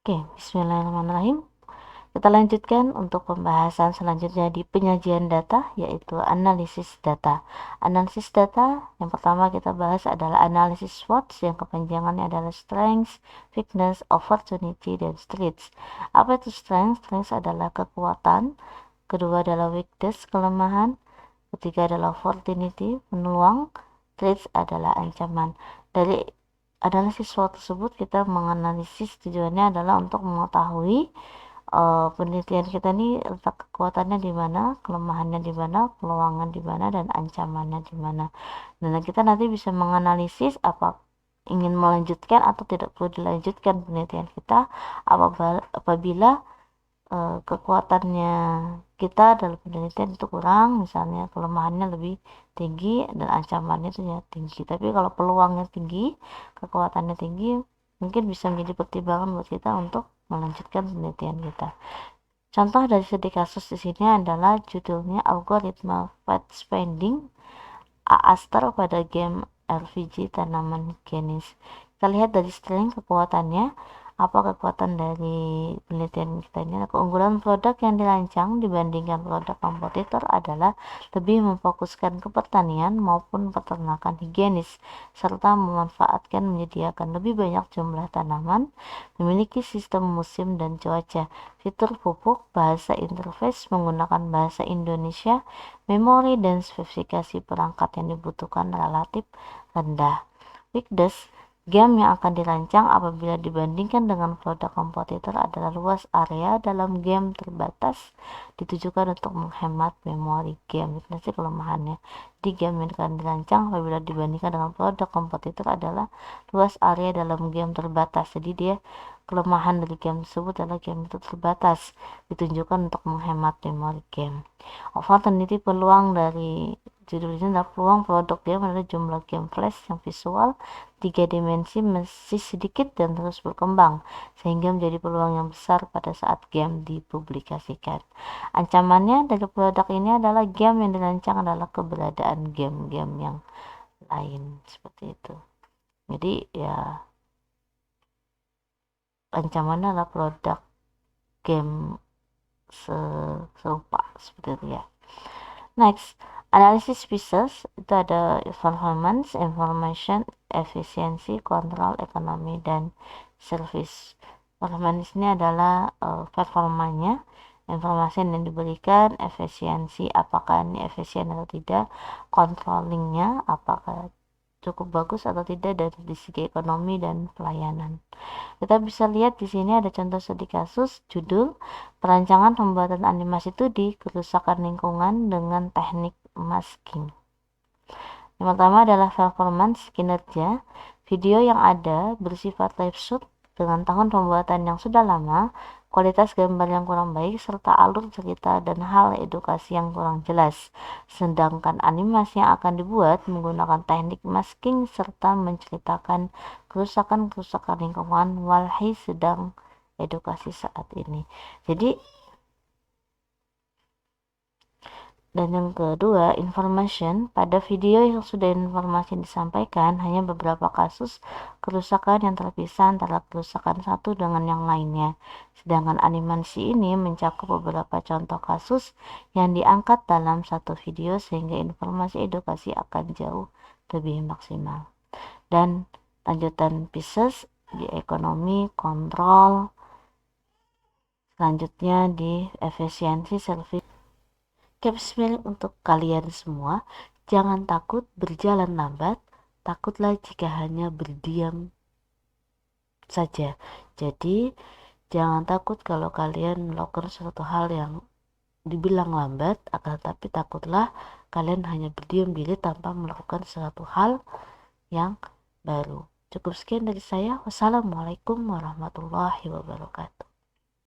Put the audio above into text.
Oke, bismillahirrahmanirrahim. Kita lanjutkan untuk pembahasan selanjutnya di penyajian data, yaitu analisis data. Analisis data yang pertama kita bahas adalah analisis SWOT, yang kepanjangannya adalah strengths, weakness, opportunity, dan threats. Apa itu strengths? Strengths adalah kekuatan, kedua adalah weakness, kelemahan, ketiga adalah opportunity, peluang, threats adalah ancaman. Dari analisis SWOT tersebut kita menganalisis, tujuannya adalah untuk mengetahui penelitian kita ini letak kekuatannya di mana, kelemahannya di mana, peluangnya di mana, dan ancamannya di mana. Dan kita nanti bisa menganalisis apa ingin melanjutkan atau tidak perlu dilanjutkan penelitian kita apabila kekuatannya kita dalam penelitian itu kurang, misalnya kelemahannya lebih tinggi dan ancamannya itu ya tinggi. Tapi kalau peluangnya tinggi, kekuatannya tinggi, mungkin bisa menjadi pertimbangan buat kita untuk melanjutkan penelitian kita. Contoh dari studi kasus di sini adalah judulnya algoritma pathfinding Aster pada game RPG tanaman genis. Kita lihat dari strength, kekuatannya. Apa kekuatan dari penelitian kita ini? Keunggulan produk yang dirancang dibandingkan produk kompetitor adalah lebih memfokuskan ke pertanian maupun peternakan higienis, serta memanfaatkan menyediakan lebih banyak jumlah tanaman, memiliki sistem musim dan cuaca, fitur pupuk, bahasa interface menggunakan bahasa Indonesia, memori dan spesifikasi perangkat yang dibutuhkan relatif rendah. Weakness, game yang akan dirancang apabila dibandingkan dengan produk kompetitor adalah luas area dalam game terbatas, ditujukan untuk menghemat memori game. Weakness kelemahannya. Di game yang akan dirancang apabila dibandingkan dengan produk kompetitor adalah luas area dalam game terbatas. Jadi dia kelemahan dari game tersebut adalah game itu terbatas, ditunjukkan untuk menghemat memori game. Opportunity, peluang dari judul ini adalah peluang produk game adalah jumlah game flash yang visual 3 dimensi masih sedikit dan terus berkembang, sehingga menjadi peluang yang besar pada saat game dipublikasikan. Ancamannya dari produk ini adalah game yang dirancang adalah keberadaan game-game yang lain, seperti itu. Jadi ya ancamannya adalah produk game serupa seperti itu ya. Next, analisis pieces itu ada performance, information, efisiensi, kontrol, ekonomi, dan service. Performance ini adalah performanya, informasi yang diberikan, efisiensi, apakah ini efisien atau tidak, controllingnya, apakah cukup bagus atau tidak dari segi ekonomi dan pelayanan. Kita bisa lihat di sini ada contoh studi kasus, judul perancangan pembuatan animasi 2D kerusakan lingkungan dengan teknik masking. Yang pertama adalah performance, kinerja. Video yang ada bersifat live shoot dengan tahun pembuatan yang sudah lama, kualitas gambar yang kurang baik, serta alur cerita dan hal edukasi yang kurang jelas. Sedangkan animasi yang akan dibuat menggunakan teknik masking serta menceritakan kerusakan-kerusakan lingkungan walhi sedang edukasi saat ini. Jadi dan yang kedua, information. Pada video yang sudah informasi disampaikan, hanya beberapa kasus kerusakan yang terpisah antara kerusakan satu dengan yang lainnya. Sedangkan animasi ini mencakup beberapa contoh kasus yang diangkat dalam satu video sehingga informasi edukasi akan jauh lebih maksimal. Dan lanjutan pieces di ekonomi, kontrol, selanjutnya di efisiensi, service. Capsmil untuk kalian semua, jangan takut berjalan lambat, takutlah jika hanya berdiam saja. Jadi, jangan takut kalau kalian melakukan suatu hal yang dibilang lambat, akan tetapi takutlah kalian hanya berdiam diri tanpa melakukan suatu hal yang baru. Cukup sekian dari saya. Wassalamualaikum warahmatullahi wabarakatuh.